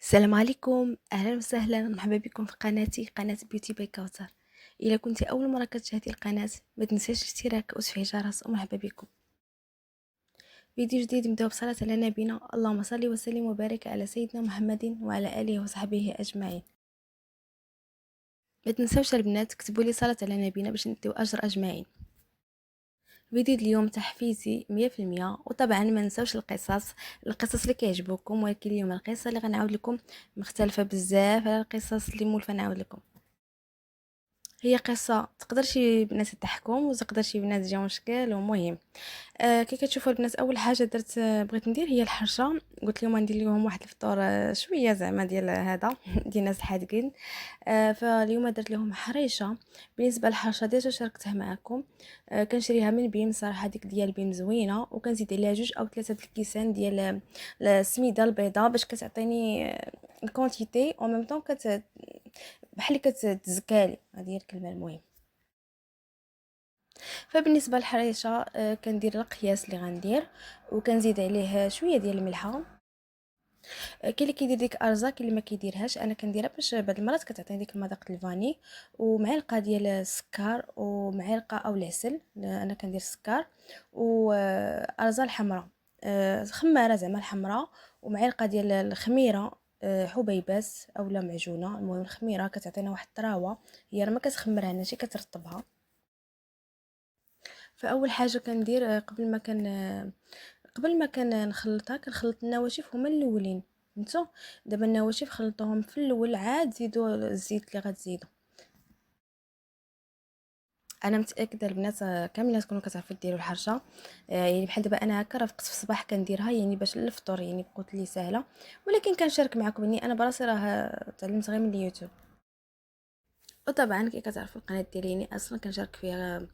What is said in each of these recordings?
السلام عليكم، اهلا وسهلا، مرحبا بكم في قناتي قناه بيوتي باي كوثر. الا كنتي اول مره كتشاهدي القناه ما تنساش الاشتراك وتفعيل الجرس ومرحبا بكم. فيديو جديد نبداو بصلاه على نبينا، اللهم صل وسلم وبارك على سيدنا محمد وعلى اله وصحبه اجمعين. ما تنساوش البنات تكتبوا لي صلاه على نبينا باش نديو اجر اجمعين. فيديو اليوم تحفيزي 100%، وطبعا ما نساوش القصص اللي كيعجبوكم، ولكن اليوم القصه اللي غنعاود لكم مختلفه بزاف على القصص اللي مولفه نعاود لكم. هي قصه تقدر شي بنات تضحكهم وتقدر شي بنات تجيهم مشكل. ومهم كي كتشوفوا البنات اول حاجه درت بغيت ندير هي الحرشه. قلت لهم ندير لهم واحد الفطور شويه زعما ديال هذا ديال ناس حادقين. فاليوم درت لهم حريشه. بالنسبه للحرشه ديجا شاركتها معكم. كنشريها من بيم صراحه، ديك ديال بيم زوينه، وكنزيد عليها 2 أو 3 د الكيسان ديال السميده البيضاء باش كتعطيني الكونتيتي او ميم طون بحال كتزكالي، هذه هي الكلمه المهم. فبالنسبه للحريشه كندير القياس اللي غندير، وكنزيد عليه شويه ديال الملحه. كاين اللي كيدير ديك ارزا، كاين اللي ما كيديرهاش، انا كنديرها باش بعض المرات كتعطيني ديك المذاق الفاني. ومعلقه ديال السكر ومعلقه او العسل، انا كندير السكر وارزا الحمراء، خماره زعما الحمراء، ومعلقه ديال الخميره، حبيبات اولا معجونه، المهم الخميره كتعطينا واحد الطراوه، هي راه ما كتخمرها ماشي كترطبها. فاول حاجه كندير قبل ما كان نخلطها كنخلط النواشف هما الاولين. فهمتوا؟ دابا النواشف خلطوهم في الاول، عاد زيدوا الزيت اللي غتزيدوا. انا متاكده البنات كاملين تكونوا كتعرفوا ديروا الحرشه. يعني بحال دابا انا هكا راه في الصباح كنديرها يعني باش للفطور، يعني قلت لي سهله، ولكن كنشارك معكم اني انا براسي راه تعلمت غير من اليوتيوب. وطبعا كي كتعرفوا القناه ديالي يعني اصلا كنشارك فيها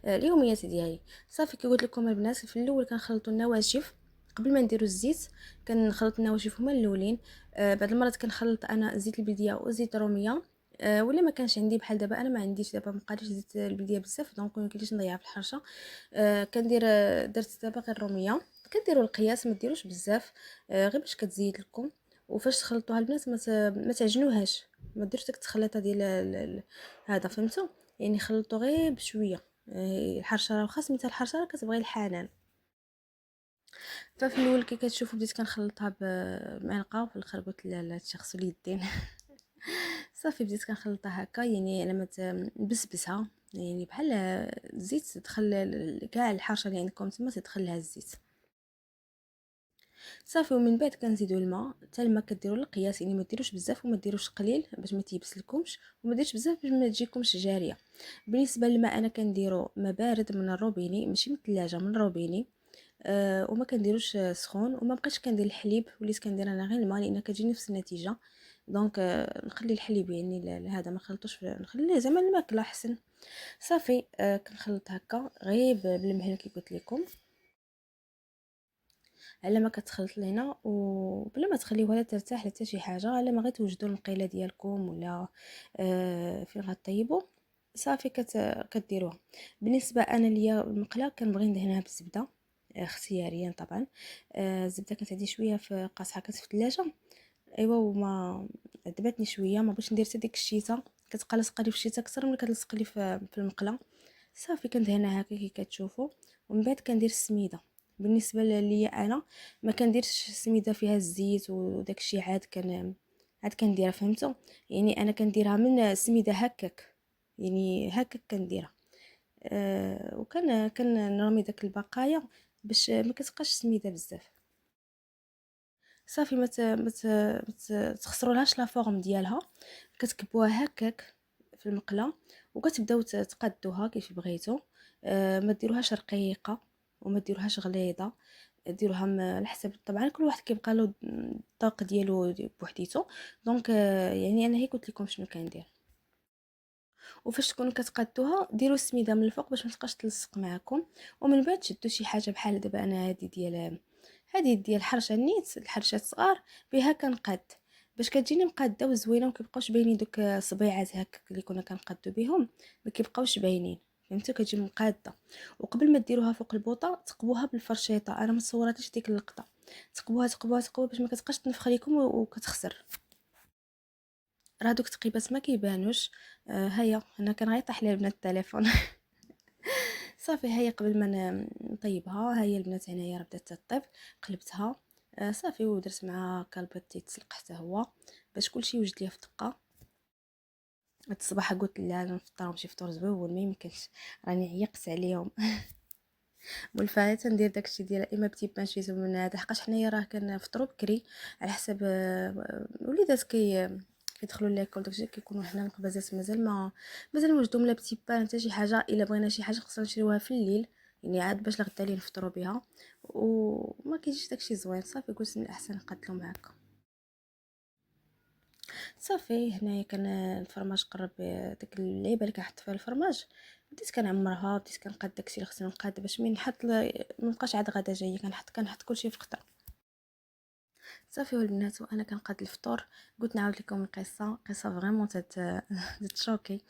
اليوميات ديالي. صافي كي قلت لكم البنات، في الاول كنخلطوا النواشف قبل ما نديروا الزيت. كنخلط النواشف هما الاولين. بعض المرات كنخلط انا زيت البلديه وزيت الروميه. ولا ما كانش عندي بحال دابا انا ما عنديش دابا مابقاليش زيت البلديه بزاف، دونك ما كنتش نضيعها في الحرشه. كندير درت دابا غير الروميه. كديروا القياس، ما ديروش بزاف، غير باش كتزيد لكم. وفاش تخلطوها البنات ما تعجنوهاش، ما ديروش ديك التخليطه ديال هذا، فهمتوا؟ يعني خلطوا غير بشويه. الحرشه راه واخا سميتها الحرشه راه كتبغي الحنان. ففي الاول كي كتشوفوا بديت كنخلطها بمعلقه، وفي الاخر قلت لا لا تغسلوا اليدين. صافي بديت كنخلطها هكا، يعني على ما نبسبسها، يعني بحال الزيت تدخل كاع الحرشه اللي عندكم تما تدخل لها الزيت. صافي ومن بعد كنزيدوا الماء، حتى الماء كديروا القياس، يعني ما ديروش بزاف وما ديروش قليل باش ما تيبسلكمش، وما ديروش بزاف باش ما تجيكمش جاريه. بالنسبه للماء انا كنديرو ماء بارد من الروبيني، ماشي من الثلاجه، من الروبيني. وما كنديروش سخون، وما بقيتش كندير الحليب، وليت كندير انا غير الماء لان كتجي نفس النتيجه. دونك نخلي الحليب يعني هذا ما نخلطوش، نخليه زعما الماكله احسن. صافي كنخلط هكا غير بالملح اللي قلت لكم، على ما كتخلط لينا وبلا ما تخليوها لا ترتاح حتى شي حاجه، على ما غتوجدوا المقيله ديالكم ولا فين غطيبوا. صافي كديروها. بالنسبه انا ليا المقله كنبغي ندهنها بالزبده، اختياريا طبعا. الزبده كانت عندي شويه في قاصحه كانت في الثلاجه، ايوا وما عذبتني شويه، ما بغيتش ندير حتى ديك الشيته، كتقلصق لي في الشيته اكثر من كتلصق لي في المقله. صافي كندهنها هكا كي كتشوفوا، ومن بعد كندير السميده. بالنسبه ليا انا ما كنديرش السميده فيها الزيت وداك الشيء، عاد كنديرها، فهمتوا؟ يعني انا كنديرها من السميده هكاك، يعني هكاك كنديرها. وكان نرمي داك البقايا باش ما كتبقاش سميده بزاف. صافي تخسروا لهاش لا فورم ديالها، كتكبوها هكاك في المقله، وكتبداو تقادوها كيف بغيتو. ما ديروهاش رقيقه وما ديروهاش غليظه، ديروها على حسب طبعا كل واحد كيبقى له الذوق ديالو بوحديتو. دونك يعني انا هي قلت لكم شنو كندير. وفاش تكونوا كتقادوها ديروا السميده من الفوق باش ما تبقاش تلصق معكم، ومن بعد شدوا شي حاجه بحال دابا انا هذه ديال حرشه النيت، الحرشات صغار بها كنقاد باش كتجيني مقاده وزوينه، وما كيبقاوش باينين دوك صبيعات هكا اللي كنا كنقادو بهم، ما كيبقاوش باينين. فهمتوا؟ كتجي مقاده. وقبل ما ديروها فوق البوطه تقبوها بالفرشيطه، انا ما صوراتش ديك اللقطه. تقبوها تقبوها تقبوها باش ما كتبقاش تنفخ لكم وكتخسر. راه دوك تقيبات ما كيبانوش. هيا انا كان غيطيح لي البنات التليفون. صافي هيا قبل ما نطيبها، هيا البنات هنايا راه بدات تطيب. قلبتها صافي ودرت مع كالبوت يتسلق حتى هو باش كلشي يوجد ليا في دقه. هاد الصباح قلت لا نفطرهم شي فطور زوين، ما يمكنش راني عيقت عليهم. والفايت ندير داكشي ديال اما بتي بان شيتو من هذا، حقاش حنايا راه كنفطروا بكري على حسب وليدات كيدخلوا ليكول داكشي كيكونوا حنا مقبازات مازال وجدهم لا بتي بان حتى شي حاجه. الا بغينا شي حاجه خصنا نشريوها في الليل، يعني عاد باش لغدا لي نفطروا بها وما كيجيش داكشي زوين. صافي قلت من الاحسن نقاتلو معاك. صافي هنايا كان الفرماج قرب، داك اللعيبه اللي كنحط فيها الفرماج بديت كنعمرها، بديت كنقاد داكشي اللي خصني نقاد باش من نحط ما بقاش عاد غدا جايه كنحط كلشي في قطر. صافي والبنات وانا كنقاد الفطور قلت نعاود لكم قصه فريمون تشوكي.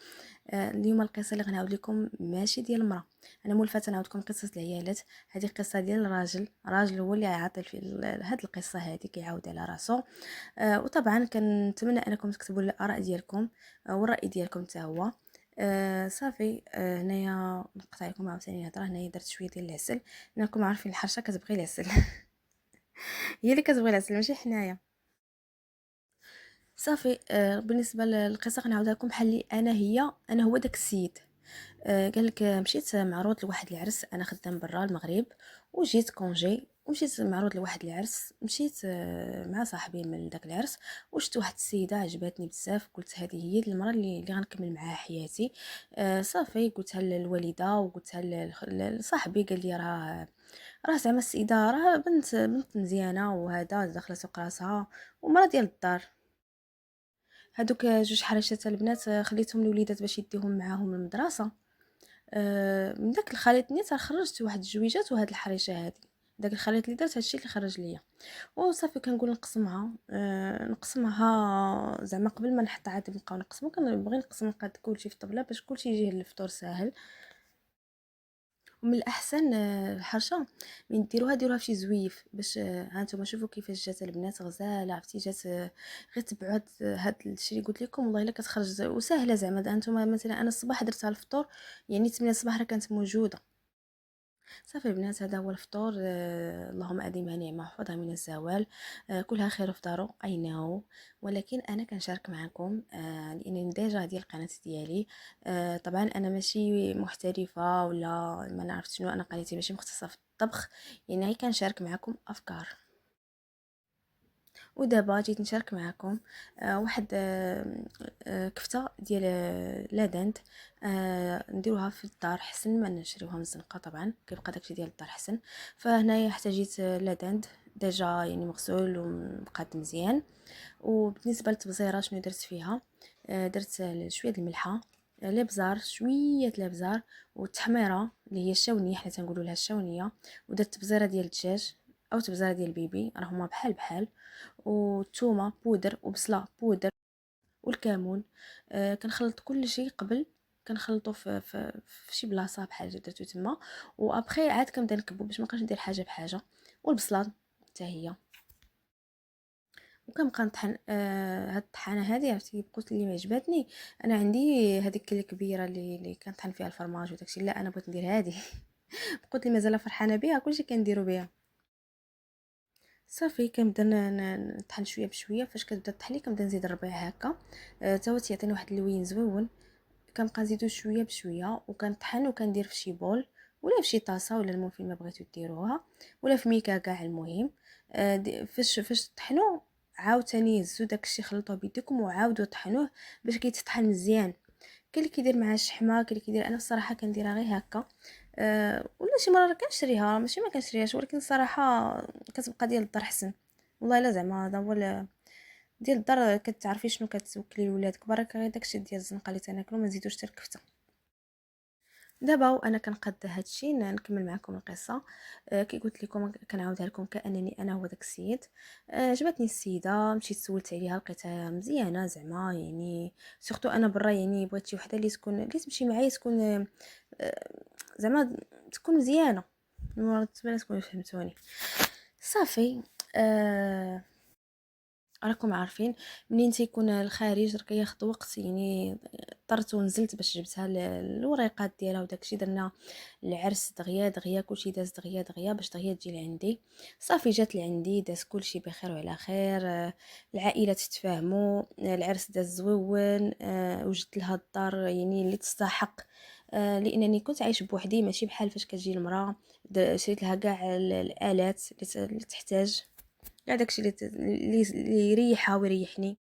اليوم القصه اللي غنعاود لكم ماشي ديال المراه، انا مولفه نعاود لكم قصص العيالات. هذه قصه ديال راجل هو اللي عاطي في هذه القصه هذه كيعاود على راسو. وطبعا كنتمنى انكم تكتبوا لي الاراء ديالكم والراي ديالكم حتى هو. صافي هنايا نقطع لكم عاوتاني الهضره. هنايا درت شويه ديال العسل، لانكم عارفين الحرشه كتبغي العسل. هي اللي كتبغي العسل ماشي حنايا. صافي بالنسبه للقصه غنعاودها لكم بحال لي انا هو داك السيد. قال لك مشيت معروض لواحد العرس، انا خدام برا المغرب وجيت كونجي ومشيت معروض لواحد العرس. مشيت مع صاحبي من داك العرس وشفت واحد السيده عجبتني بزاف، قلت هذه هي المراه اللي غنكمل معاها حياتي. صافي قلتها للوالده وقلتها لصاحبي، قال لي راه زعما السيده راه بنت مزيانه وهذا داخله سوق راسها ومراه ديال الدار. هادوك جوج حريشات البنات خليتهم الوليدات باش يديهم معاهم المدرسه. من داك الخليط نيت خرجت واحد الجويجات وهاد الحريشه هادي. داك الخليط اللي درت هادشي اللي خرج ليا. وصافي كنقول نقسمها نقسمها زعما قبل ما نحط عاد نبقاو نقسمو، كنبغي نقسم نقاد كلشي في الطبله باش كلشي يجيه للفطور ساهل. ومن الاحسن الحرشه من ديروها في شي زويف باش ها نتوما شوفوا كيفاش جات البنات غزاله. عرفتي جات غير تبعوا هاد الشيء اللي قلت لكم والله الا كتخرج وسهله. زعما هانتوما مثلا انا الصباح درتها الفطور يعني 8 الصباح راه كانت موجوده. صافي البنات هذا هو الفطور. اللهم اديمها نعمه وحفظها من الزوال. كلها خير في دارو اي نو. ولكن انا كنشارك معكم لانني ديجا هذه القناه ديالي. طبعا انا ماشي محترفه ولا ما نعرف شنو، انا قناتي ماشي مختصه في الطبخ، يعني غير كنشارك معكم افكار. ودابا جيت نشارك معكم واحد كفته ديال لادند. نديروها في الدار حسن ما نشريوها من الزنقه، طبعا كيبقى داكشي ديال الدار حسن. فهنايا احتاجيت لادند ديجا يعني مغسول ومقاد مزيان. وبالنسبه للتبزيره شنو درت فيها، درت شويه الملحه، الابزار شويه الابزار والتحميره اللي هي الشاونيه حنا تنقولوا لها الشاونيه. ودرت تبزيره ديال الدجاج او تبزيره ديال البيبي راهما بحال بحال. وثومه بودر وبصله بودر والكمون. كنخلط كل شيء قبل، كنخلطو في شي بلاصه بحال درتو تما. وابخي عاد كنبدا نكبو باش ما نبقاش ندير حاجه بحاجه. والبصله حتى هي. وكنبقى نطحن هاد الطحانه هذه عرفتي قلت لي ما عجباتني. انا عندي هذيك الكبيره اللي كنطحن فيها الفرماج وداكشي، لا انا بغيت ندير هذه. قلت لي مازال فرحانه بها كلشي كنديرو بها. صافي كنبدا نطحن شويه بشويه. فاش كتبدا تطحني كنبدا نزيد الربيع هكا تا هو تيعطيني واحد اللوين زوين. كنبقى نزيدو شويه بشويه وكنطحن وكندير في شي بول ولا في شي طاسه ولا المهم فين ما بغيتو ديروها ولا في ميكا كاع المهم. فاش تطحنوا عاوتاني هزوا داكشي خلطوه بيديكم وعاودوا طحنوه باش كيتطحن مزيان. كاين اللي كيدير معها الشحمه، كاين اللي كيدير. انا الصراحه كنديرها غير هكا. ولا شي مره كنشريها، ماشي ما كنشريهاش، ولكن الصراحه كتبقى ديال الدار حسن. والله لا زعما هذا هو ديال الدار. كتعرفي شنو كتوكلي لولادك، برك غير داكشي ديال الزنقه اللي تناكلو، ما نزيدوش حتى الكفته. دابا وانا كنقاد هادشي نكمل معكم القصه. كي قلت لكم كنعاودها لكم كانني انا هو داك السيد. عجبتني السيده، مشيت سولت عليها لقيتها مزيانه زعما، يعني سورتو انا برا، يعني بغيت شي وحده اللي تمشي معايا تكون زعما تكون مزيانه. نتمنى تكونوا فهمتوني. صافي. آه راكم عارفين منين تيكون الخارج راه كياخذ وقت، يعني اضطرت ونزلت باش جبتها الوريقات ديالها وداكشي. درنا العرس دغيا دغيا، كلشي داز دغيا دغيا باش دغيا تجي لعندي. صافي جات لعندي، داز كلشي بخير وعلى خير. العائلات تفاهموا، العرس داز زوين. وجدت لها الدار يعني اللي تستحق. لانني كنت عايش بوحدي، ماشي بحال فاش كتجي المراه. شريت لها كاع الالات اللي تحتاج، كاع داكشي اللي يريحها ويريحني.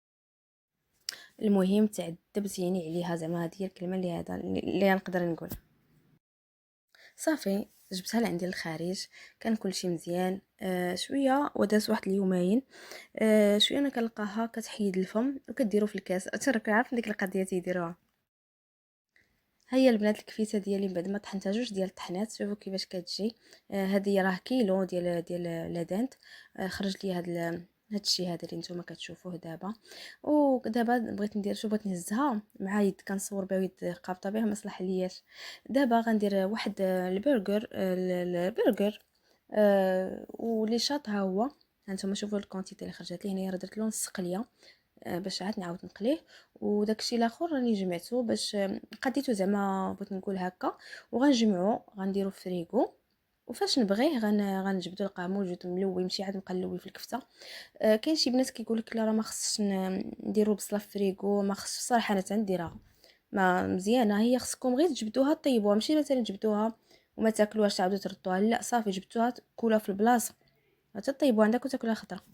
المهم تعذبت يعني عليها، زعما هذه هي الكلمه اللي نقدر نقول. صافي جبتها لعندي للخارج، كان كلشي مزيان. شويه وداز واحد اليومين. شويه انا كنلقاها كتحيد الفم وكديرو في الكاس. راك عارف ديك القضيه تيديروها. هيا البنات الكفيته ديالي بعد ما طحنتها جوج ديال الطحنات، شوفوا كيفاش كتجي. هذه راه كيلو ديال لادانت. خرج لي هاد الشيء هذا اللي نتوما كتشوفوه دابا. ودابا بغيت ندير، شو بغيت نهزها مع يد كنصور بها ويد قابطه بها ما صلح لياش. دابا غندير واحد البرجر. البرجر واللي شاط ها هو. هانتوما شوفوا الكونتيتي اللي خرجت لي هنايا، راه درت له نص قليه باش عاد نعاود نقليه. وداكشي الاخر راني جمعته باش قديته زعما بغيت نقول هكا. وغنجمعو غنديرو في فريغو، وفاش نبغيه غنجبدو نلقاه موجود ملوي، ماشي عاد نبقى نلوي في الكفته. كاين شي بنات كيقول لك لا راه ما خصش نديرو بصله في فريغو، ما خصش. الصراحه انا تنديرها ما مزيانه هي. خصكم غير تجبدوها طيبوها، ماشي مثلا جبدوها وما تاكلوهاش تعاودوا تردوها، لا صافي جبدوها كلها في البلاصه، تطيبوا عندك وتاكلها خضره.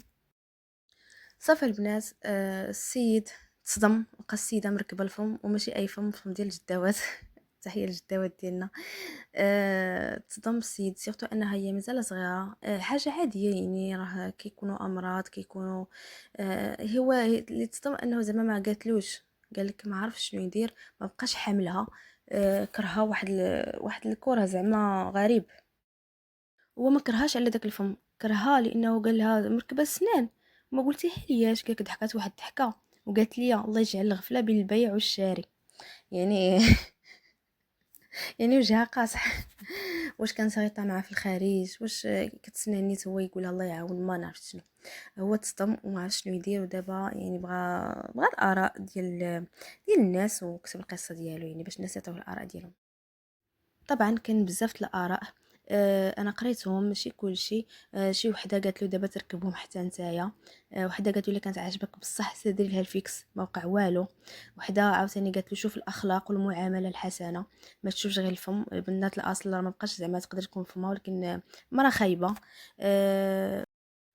صافي البنات. السيد تصدم، لقى السيده مركبه الفم، وماشي اي فم ديال الجداوات. تحيه للجداوات ديالنا. تصدم السيد، سيرتو انها هي مازال صغيره. حاجه عاديه يعني، راه كيكونوا امراض كيكونوا. هو اللي تصدم انه زعما ما قالتلوش، قال لك ما عرفش شنو يدير، ما بقاش حاملها. كرهها واحد الكره زعما غريب. هو ما كرهاش على داك الفم، كرهها لانه قال لها مركبه السنان وما قلتيها لياش. قالك ضحكات واحد الضحكه وقالت لي الله يجعل الغفله بين البيع والشاري، يعني. يعني وجهها قاصح. واش كان صغيطه معاه في الخارج، واش كتسناني هو يقولها الله يعاون ما نعرف شنو. هو تصدم وما عرف شنو يدير. ودابا يعني بغى الاراء ديال الناس، وكتب القصه ديالو يعني باش الناس يعطيوه الاراء ديالهم. طبعا كان بزاف الاراء. انا قريتهم ماشي كلشي. شي وحده قالت له دابا تركبهم حتى نتايا. وحده قالت له الا كانت عاجبك بصح سدري لها الفيكس ما وقع والو. وحده عاوتاني قالت له شوف الاخلاق والمعامله الحسنه، ما تشوفش غير الفم. بنات الاصل راه ما بقاش زعما تقدر تكون فما، ولكن مرا خايبه.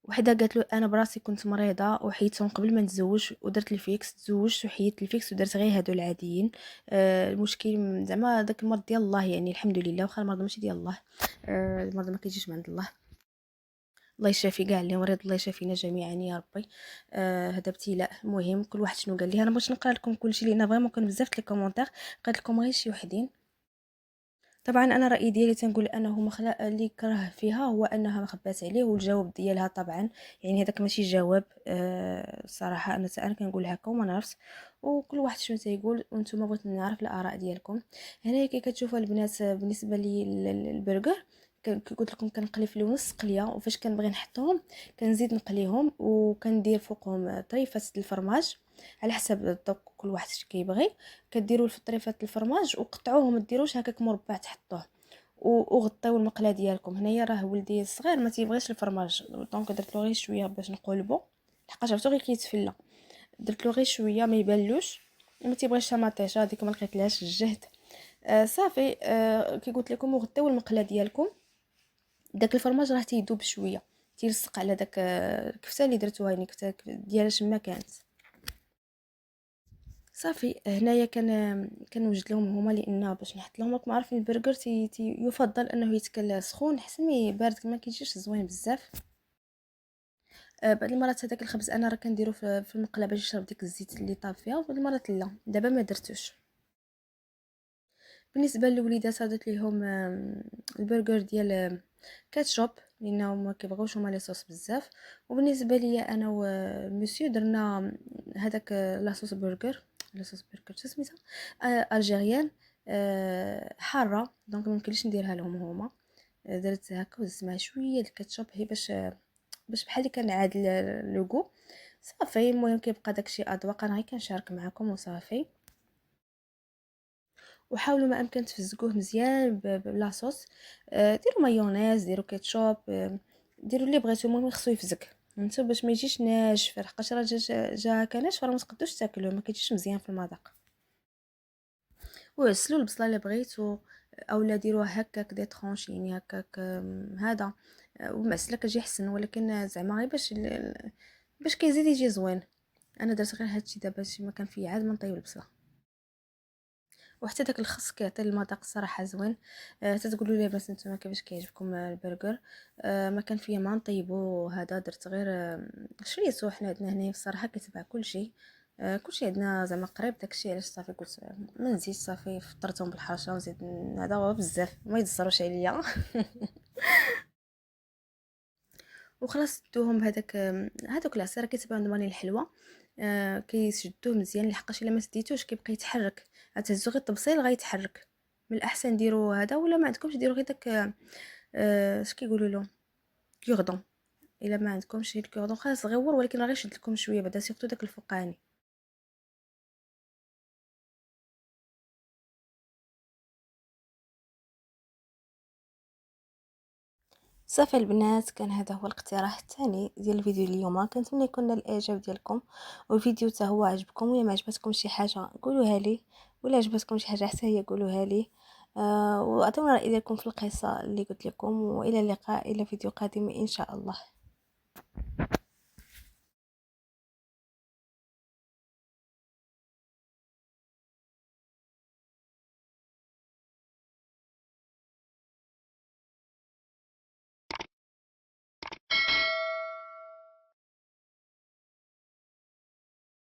وحده قالت له انا براسي كنت مريضه وحيدتهم قبل ما نتزوج ودرت الفيكس، تزوجت وحيدت الفيكس ودرت غير هادو العاديين. المشكل زعما داك المرض ديال الله، يعني الحمد لله، واخا المرض ماشي ديال الله. المرض ما كيجيش من عند الله. الله يشافي كاع اللي مريض، الله يشافينا جميعا يا ربي. هذا ابتلاء. المهم كل واحد شنو قال لي. انا بغيت نقرا لكم كلشي لان فريمون كان بزاف د لي كومونتير، قلت لكم غير شي وحدين. طبعا انا رايي ديالي تنقول انه مخلا اللي كره فيها هو انها ما خبات عليه، والجواب ديالها طبعا يعني هذاك ماشي جواب. صراحه انا كنقول هكا وما نعرفش، وكل واحد شنو تيقول. وانتم بغيت نعرف الاراء ديالكم. هنا كي كتشوفوا البنات بالنسبه لي البرجر، قلت لكم كنقلي في نص قليه، وفاش كنبغي نحطهم كنزيد نقليهم وكندير فوقهم طريفه الفرماج على حسب الذوق كل واحد اش كيبغي. كديروا في طريفه الفرماج وقطعوه، ما ديروش هكاك مربع تحطوه. وغطيو المقله ديالكم. هنايا راه ولدي الصغير ما تيبغيش الفرماج، دونك درت له غير شويه باش نقلبو، لحقاش عرفتو غير كيتفلى. درت له غير شويه ما يبانلوش. ما تيبغيش طماطيشه هذيك ما لقيتلهاش الجهد. صافي. كي قلت لكم وغطيو المقله ديالكم. داك الفرماج راه تيذوب شويه، تيلصق على داك الكفته اللي درتوها، يعني كفته ديال شما كانت. صافي هنايا كنوجد لهم هما، لان باش نحط لهم راكم عارفين البرجر يفضل انه يتكل سخون حسن مي بارد ما كيجيش زوين بزاف. بعض المرات هذاك الخبز انا راه كنديرو في المقله باش يشرب ديك الزيت اللي طاب فيها، وبعض المرات لا، دابا ما درتوش. بالنسبه للوليدات درت ليهم البرجر ديال كاتشوب، لانهم ما كيبغيوش هما لي صوص بزاف. وبالنسبه ليا انا ومسيو درنا هذاك لاصوص برجر، لاصوص برجر سميتها الجيريان، حاره دونك ممكنليش نديرها لهم هما. درت هكا وزدت معها شويه الكاتشوب هي باش بحال اللي كنعادل لوغو. صافي المهم كيبقى داكشي اذواق، انا غير كنشارك معكم وصافي. وحاولوا ما امكن تفزقوه مزيان بلاصوص. ديروا مايونيز، ديروا كاتشوب، ديروا اللي بغيتو، المهم خصو يفزق انتو باش ما يجيش ناشف، لحقاش راه جا هكا ناشف راه ما تقدوش تاكلوه، ما كيجيش مزيان في المذاق. وغسلوا البصله اللي بغيتو، اولا ديروها هكاك دي طرونش يعني هكاك، هذا ومعسله كتجي حسن، ولكن زعما غير باش كيزيد يجي زوين. انا درت غير هادشي دابا شي ما كان فيا عاد ما نطيب البصله. وحتى داك الخس كيعطي المذاق الصراحه زوين. حتى تقولوا لي بس نتوما كيفاش كيعجبكم البرجر. ما كان فيا ما نطيبو هذا، درت غير شويه حنا عندنا هنايا الصراحه كيتباع كلشي. كلشي عندنا زعما قريب داكشي، علاش صافي قلت ما نزيد، صافي فطرتهم بالحرشه وزيد هذا هو بزاف ما يدزروش عليا. وخلاص دوهم بهذاك هذوك العصير كيتباعوا عند ماني الحلوه. كيشدوه مزيان لحقاش الا ما سديتوش كيبقى يتحرك، غتهزو غير الطبسيل غيتحرك. من الاحسن ديروا هذا، ولا ما عندكمش ديروا غير داك اش كيقولوا له كيغدون. الا ما عندكمش الكوردون خلاص صغيور، ولكن راه غير يشد لكم شويه بعدا سيرتو داك الفوقاني. صافي البنات، كان هذا هو الاقتراح الثاني ديال الفيديو اليوم. كنتمنى يكون نال الاعجاب ديالكم، والفيديو حتى هو عجبكم. ولا ما عجبتكم شي حاجه قولوها لي، ولا عجبتكم شي حاجه حتى هي قولوها لي. واعطونا راي ديالكم في القصه اللي قلت لكم. والى اللقاء، الى فيديو قادم ان شاء الله.